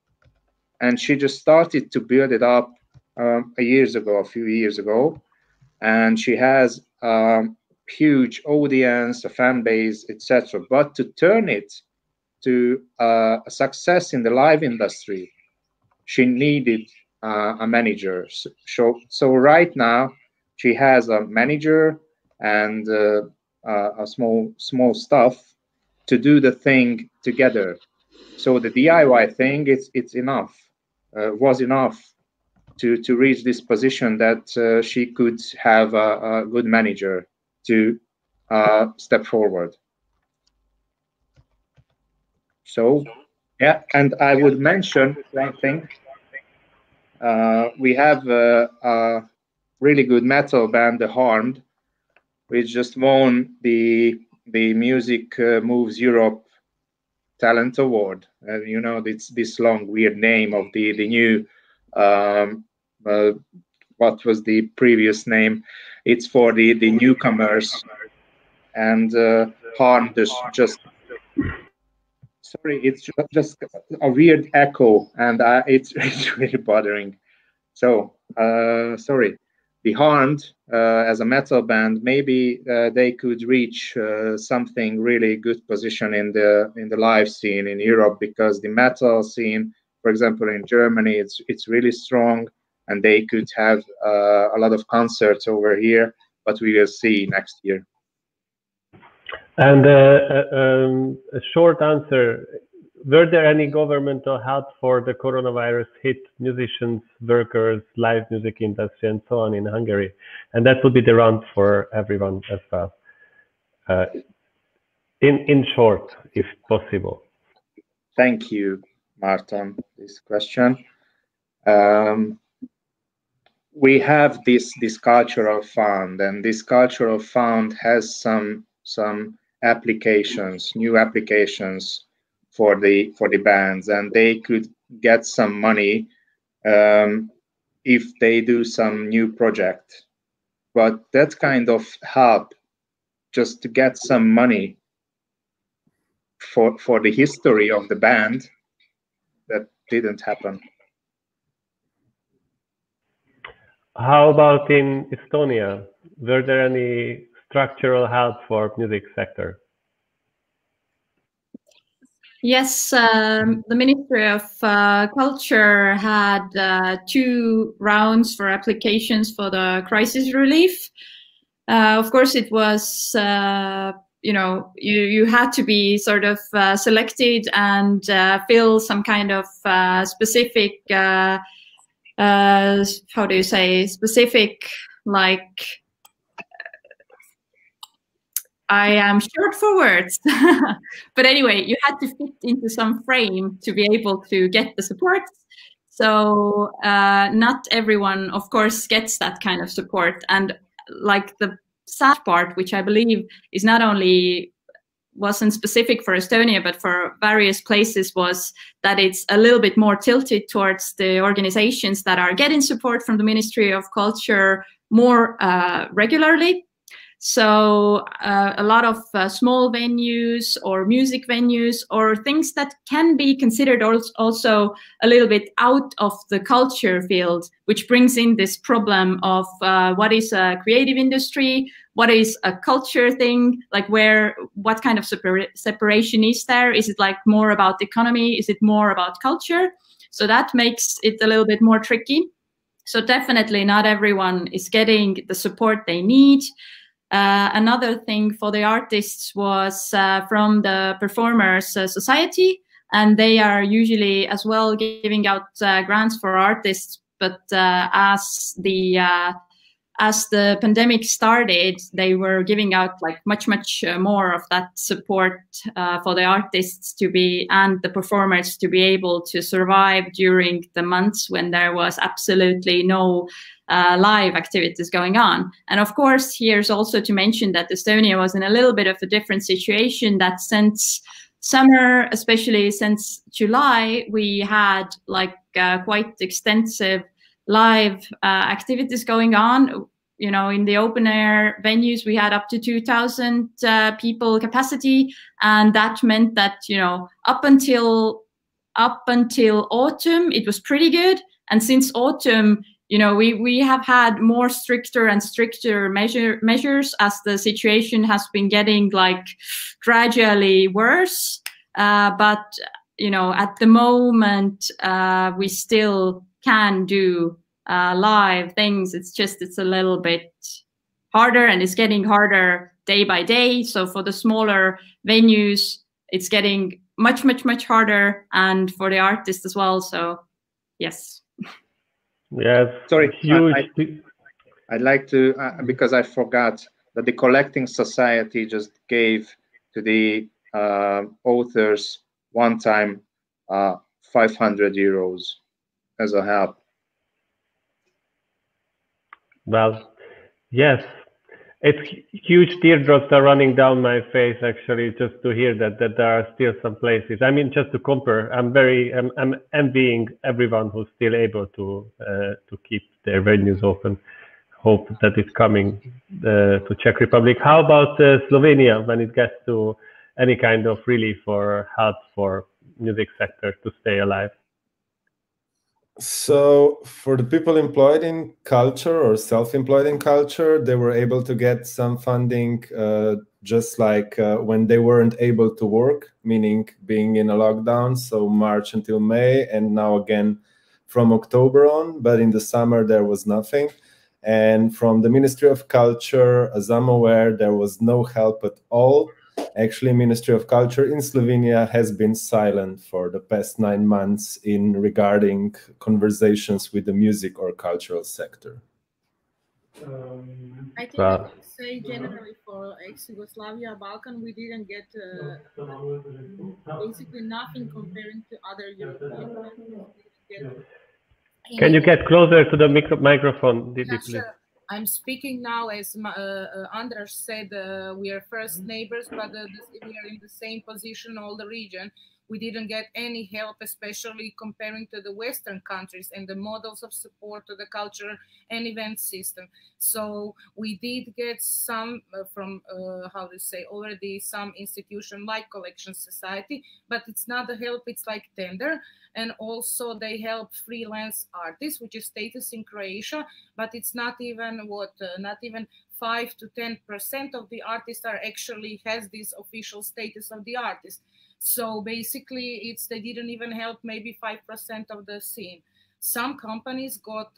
and she just started to build it up a few years ago, and she has a huge audience, a fan base, etc. But to turn it to a success in the live industry, she needed a manager. So right now she has a manager and a small staff to do the thing together. So the DIY thing, it's enough, was enough to reach this position that she could have a good manager to step forward. So yeah, and I would mention one thing. We have a really good metal band, The Harmed, which just won the Music Moves Europe Talent Award. It's this long weird name of the new what was the previous name? It's for the newcomers, and Harmed just sorry, it's just a weird echo, and it's really bothering. So sorry. The Harmed, as a metal band, maybe they could reach something really good position in the live scene in Europe, because the metal scene, for example, in Germany, it's really strong, and they could have a lot of concerts over here. But we will see next year.
And a short answer: were there any governmental help for the coronavirus hit musicians, workers, live music industry, and so on in Hungary? And that would be the round for everyone as well. In short, if possible.
Thank you, Martin, this question. We have this cultural fund, and this cultural fund has some applications, new applications for the bands, and they could get some money if they do some new project. But that kind of help, just to get some money for the history of the band, that didn't happen.
How about in Estonia? Were there any structural help for music sector?
Yes, the Ministry of Culture had 2 rounds for applications for the crisis relief. Of course, it was, you had to be sort of selected and fill some kind of specific, how do you say, specific, like, I am short for words. But anyway, you had to fit into some frame to be able to get the support. So not everyone, of course, gets that kind of support. And like the sad part, which I believe is not only wasn't specific for Estonia, but for various places, was that it's a little bit more tilted towards the organizations that are getting support from the Ministry of Culture more regularly. So a lot of small venues or music venues or things that can be considered also a little bit out of the culture field, which brings in this problem of what is a creative industry, what is a culture thing, like what kind of separation is there? Is it like more about the economy? Is it more about culture? So that makes it a little bit more tricky. So definitely not everyone is getting the support they need. Another thing for the artists was from the Performers Society, and they are usually as well giving out grants for artists. But as the pandemic started, they were giving out like much more of that support for the artists and the performers to be able to survive during the months when there was absolutely no live activities going on. And of course, here's also to mention that Estonia was in a little bit of a different situation, that since summer, especially since July, we had like quite extensive live activities going on. You know, in the open air venues, we had up to 2,000 people capacity. And that meant that, you know, up until autumn, it was pretty good. And since autumn, you know, we have had more stricter and stricter measures as the situation has been getting like gradually worse. But, you know, at the moment, we still can do live things. It's a little bit harder, and it's getting harder day by day. So for the smaller venues, it's getting much
harder,
and for the artists as well. So yes.
Yes.
Sorry,
huge.
I'd like to, because I forgot that the Collecting Society just gave to the authors one time 500 euros as a help.
Well, yes, it's huge teardrops are running down my face actually just to hear that there are still some places. I mean, just to compare, I'm envying everyone who's still able to keep their venues open. Hope that it's coming to Czech Republic. How about Slovenia when it gets to any kind of relief or help for music sector to stay alive?
So for the people employed in culture or self-employed in culture, they were able to get some funding just like when they weren't able to work, meaning being in a lockdown, so March until May, and now again from October on, but in the summer there was nothing. And from the Ministry of Culture, as I'm aware, there was no help at all. Actually, Ministry of Culture in Slovenia has been silent for the past 9 months in regarding conversations with the music or cultural sector.
I think I would say generally for ex-Yugoslavia, Balkan, we didn't get basically nothing comparing to other European countries.
Can you get closer to the microphone?
Yeah, sure. I'm speaking now, as Andras said, we are first neighbors, but we are in the same position, all the region. We didn't get any help, especially comparing to the Western countries and the models of support to the culture and event system. So we did get some from, already some institution like Collection Society, but it's not a help, it's like tender. And also they help freelance artists, which is status in Croatia, but it's not even 5 to 10% of the artists are actually has this official status of the artist. So basically they didn't even help maybe 5% of the scene. Some companies got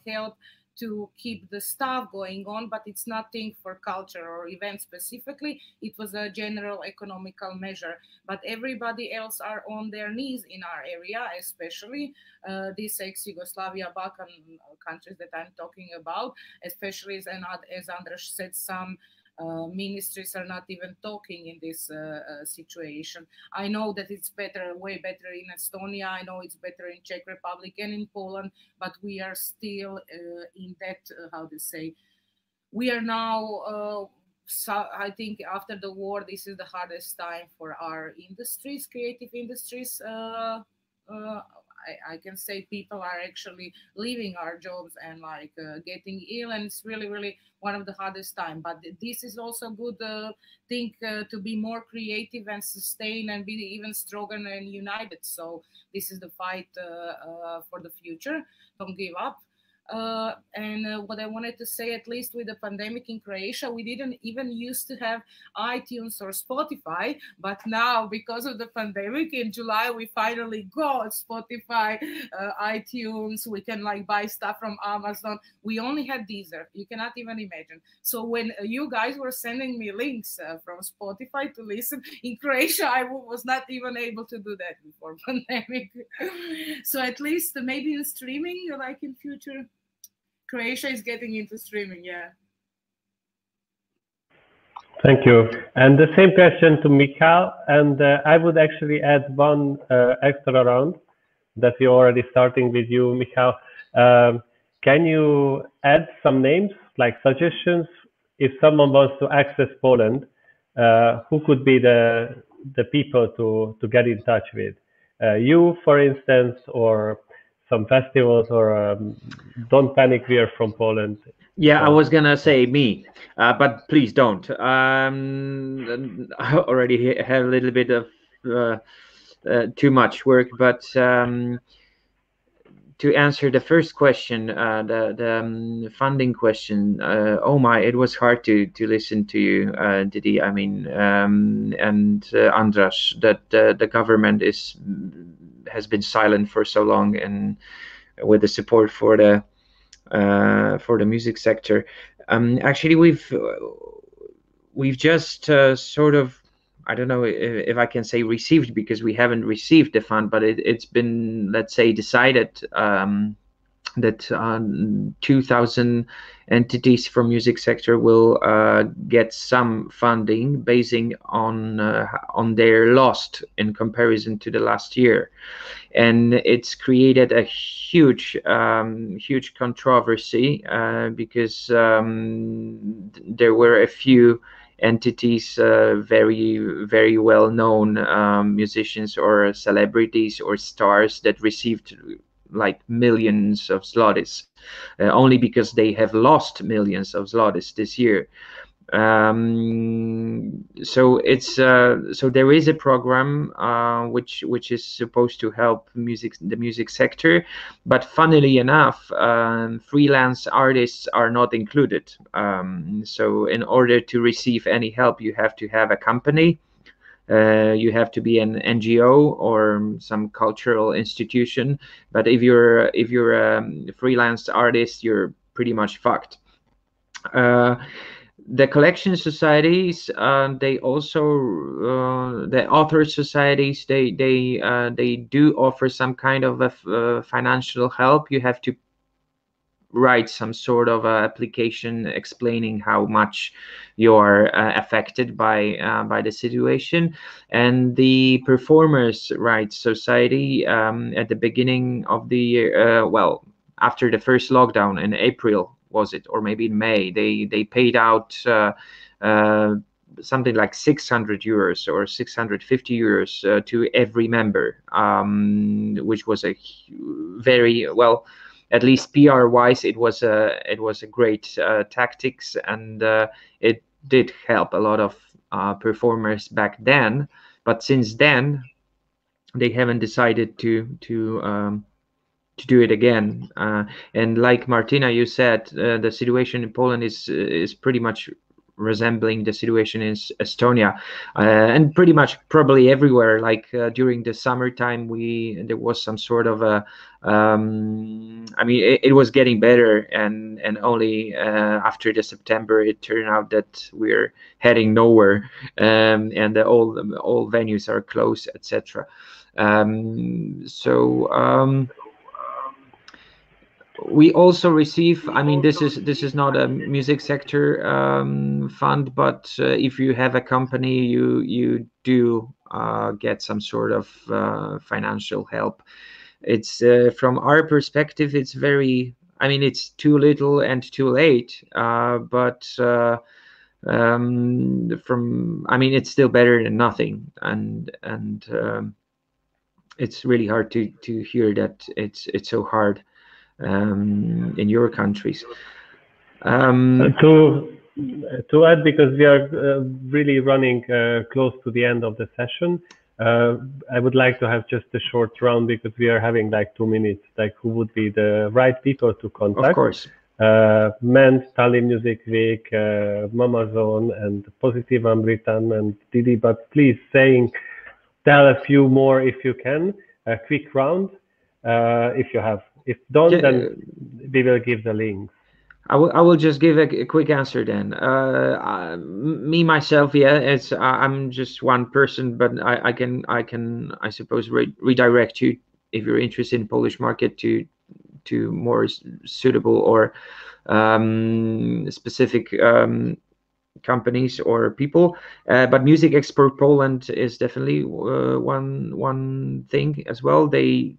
help to keep the stuff going on, but it's nothing for culture or events specifically. It was a general economical measure, but everybody else are on their knees in our area, especially these ex-Yugoslavia Balkan countries that I'm talking about, especially as Andras said, some ministries are not even talking in this situation. I know that it's better, way better in Estonia. I know it's better in Czech Republic and in Poland, but we are still in that, we are now, so I think after the war, this is the hardest time for our industries, creative industries. I can say people are actually leaving our jobs and like getting ill, and it's really one of the hardest time. But this is also good thing to be more creative and sustain and be even stronger and united. So this is the fight for the future. Don't give up. And what I wanted to say, at least with the pandemic in Croatia, we didn't even used to have iTunes or Spotify, but now because of the pandemic in July, we finally got Spotify, iTunes. We can like buy stuff from Amazon. We only had Deezer. You cannot even imagine. So when you guys were sending me links from Spotify to listen in Croatia, I was not even able to do that before pandemic. So at least maybe in streaming, like in future, Croatia is getting into streaming, yeah.
Thank you. And the same question to Michał, and I would actually add one extra round that we're already starting with you, Michał. Can you add some names, like suggestions, if someone wants to access Poland, who could be the people to get in touch with? You, for instance, or some festivals, or Don't Panic, we are from Poland.
Yeah, I was gonna say me, but please don't. I already have a little bit of too much work, but to answer the first question, the funding question, oh my, it was hard to listen to you, Didi. I mean, and Andras, that the government has been silent for so long, and with the support for the music sector. Actually, we've just sort of, I don't know if I can say received, because we haven't received the fund, but it's been, let's say, decided that 2,000 entities from music sector will get some funding basing on their loss in comparison to the last year. And it's created a huge controversy because there were a few entities, very well-known musicians or celebrities or stars that received like millions of zlotys, only because they have lost millions of zlotys this year. So it's so there is a program which is supposed to help the music sector, but funnily enough, freelance artists are not included. So in order to receive any help, you have to have a company. You have to be an NGO or some cultural institution. But if you're a freelance artist, you're pretty much fucked. The collection societies, they also the author societies, they do offer some kind of a financial help. You have to write some sort of application explaining how much you are affected by the situation. And the Performers' Rights Society, at the beginning of the year, well, after the first lockdown in April, was it, or maybe in May, they paid out something like 600 euros or 650 euros to every member, which was a very, well, at least PR wise, it was a great tactics, and it did help a lot of performers back then. But since then, they haven't decided to do it again. And like Martina, you said, the situation in Poland is pretty much resembling the situation in Estonia, and pretty much probably everywhere. Like during the summertime, there was some sort of a I mean, it was getting better, and only after the September it turned out that we're heading nowhere, and all venues are closed, etc. We also receive, I mean, this is not a music sector fund, but if you have a company, you do get some sort of financial help. It's from our perspective, it's very, I mean, it's too little and too late, but I mean, it's still better than nothing, and it's really hard to hear that it's so hard in your countries.
To add, because we are really running close to the end of the session, I would like to have just a short round, because we are having like 2 minutes. Like, who would be the right people to contact?
Of course.
Ment, Tallinn Music Week, Mamazon, and Positive Ambritan, and Didi. But please, tell a few more if you can. A quick round, if you have. If don't, then we will give the links.
I will just give a quick answer then. Me myself, yeah, I'm just one person, but I can I suppose redirect you if you're interested in Polish market to more suitable or specific companies or people. But Music Export Poland is definitely one thing as well. They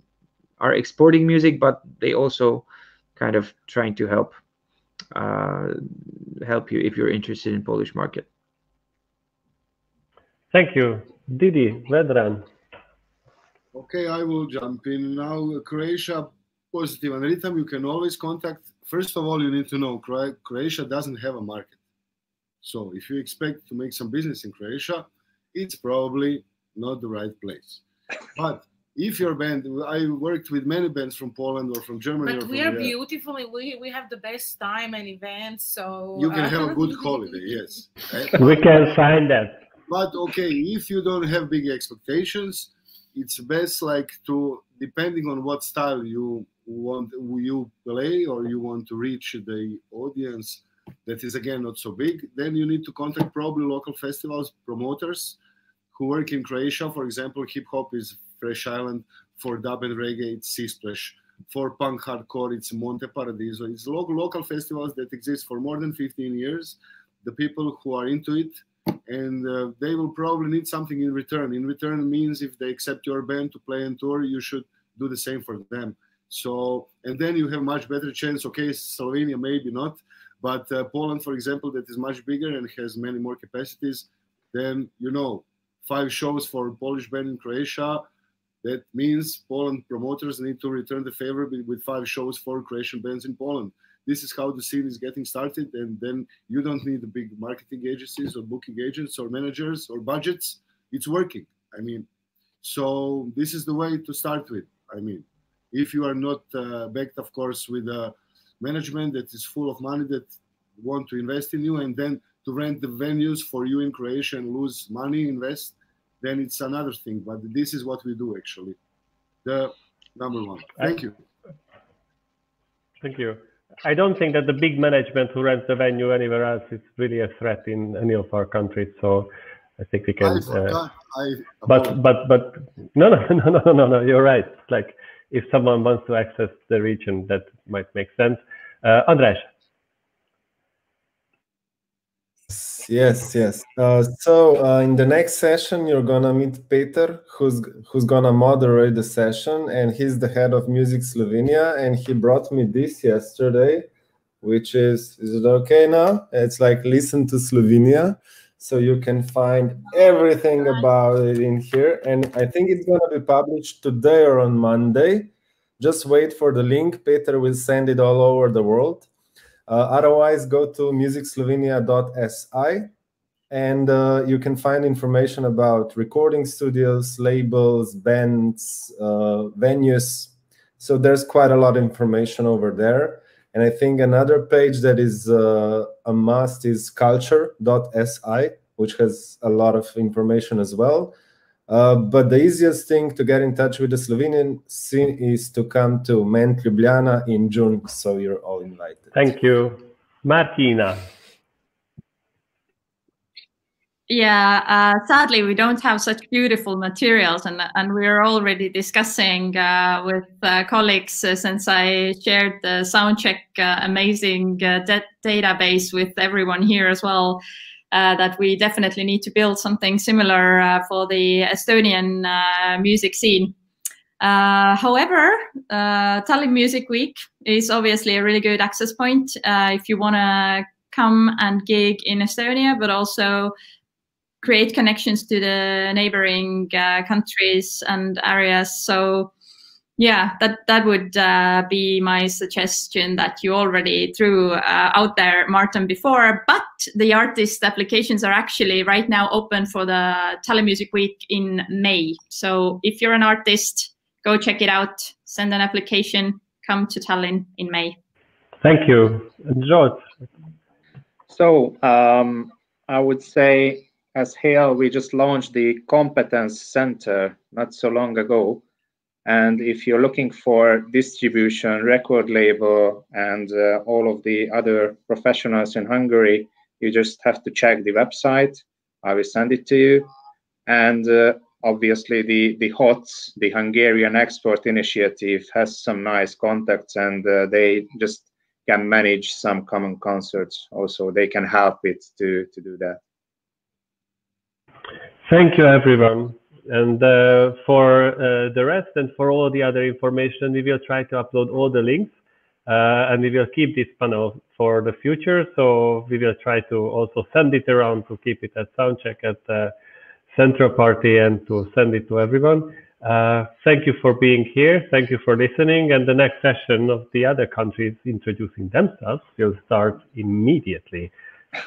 are exporting music, but they also kind of trying to help you if you're interested in Polish market.
Thank you. Didi, Vedran.
Okay, I will jump in now. Croatia, Positive and Rhythm, you can always contact. First of all, you need to know Croatia doesn't have a market. So if you expect to make some business in Croatia, it's probably not the right place. But if your band, I worked with many bands from Poland or from Germany.
But
or
we
from
are beautiful. We have the best time and events. So
you can have a good holiday, yes.
We can find that.
But okay, if you don't have big expectations, it's best like to, depending on what style you want, you play or you want to reach the audience that is again not so big, then you need to contact probably local festivals, promoters who work in Croatia. For example, hip hop is Fresh Island. For dub and reggae, it's CsEE. For punk hardcore, it's Monte Paradiso. It's local festivals that exist for more than 15 years. The people who are into it, and they will probably need something in return. In return means if they accept your band to play and tour, you should do the same for them. So, and then you have much better chance. Okay, Slovenia maybe not, but Poland, for example, that is much bigger and has many more capacities. Then 5 shows for a Polish band in Croatia. That means Poland promoters need to return the favor with 5 shows for Croatian bands in Poland. This is how the scene is getting started, and then you don't need the big marketing agencies or booking agents or managers or budgets. It's working. I mean, so this is the way to start with. I mean, if you are not backed, of course, with a management that is full of money that want to invest in you, and then to rent the venues for you in Croatia and lose money, invest, then it's another thing. But this is what we do, actually. The number one. Thank you.
Thank you. I don't think that the big management who rents the venue anywhere else is really a threat in any of our countries. So I think we can. But no. You're right. Like if someone wants to access the region, that might make sense. András.
Yes. So in the next session, you're gonna meet Peter, who's gonna moderate the session, and he's the head of Music Slovenia. And he brought me this yesterday, which is it okay now? It's like Listen to Slovenia. So you can find everything about it in here. And I think it's gonna be published today or on Monday. Just wait for the link. Peter will send it all over the world. Otherwise, go to musicslovenia.si, and you can find information about recording studios, labels, bands, venues. So there's quite a lot of information over there. And I think another page that is a must is culture.si, which has a lot of information as well. But the easiest thing to get in touch with the Slovenian scene is to come to Ment Ljubljana in June, so you're all invited.
Thank you. Martina.
Yeah, sadly, we don't have such beautiful materials, and we're already discussing with colleagues since I shared the Soundcheck amazing database with everyone here as well, that we definitely need to build something similar for the Estonian music scene. However, Tallinn Music Week is obviously a really good access point if you want to come and gig in Estonia, but also create connections to the neighboring countries and areas. So yeah, that would be my suggestion that you already threw out there, Martin, before. But the artist applications are actually right now open for the Tallinn Music Week in May. So if you're an artist, go check it out, send an application, come to Tallinn in May.
Thank you. And George?
So I would say, as Hale, we just launched the Competence Center not so long ago. And if you're looking for distribution, record label, and all of the other professionals in Hungary, you just have to check the website. I will send it to you. And obviously the HOTS, the Hungarian Export Initiative, has some nice contacts, and they just can manage some common concerts. Also, they can help it to do that.
Thank you, everyone. And for the rest and for all the other information, we will try to upload all the links, and we will keep this panel for the future. So we will try to also send it around to keep it at soundcheck at the Central Party and to send it to everyone. Thank you for being here. Thank you for listening. And the next session of the other countries introducing themselves will start immediately.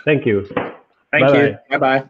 Thank you.
Thank you. Bye-bye.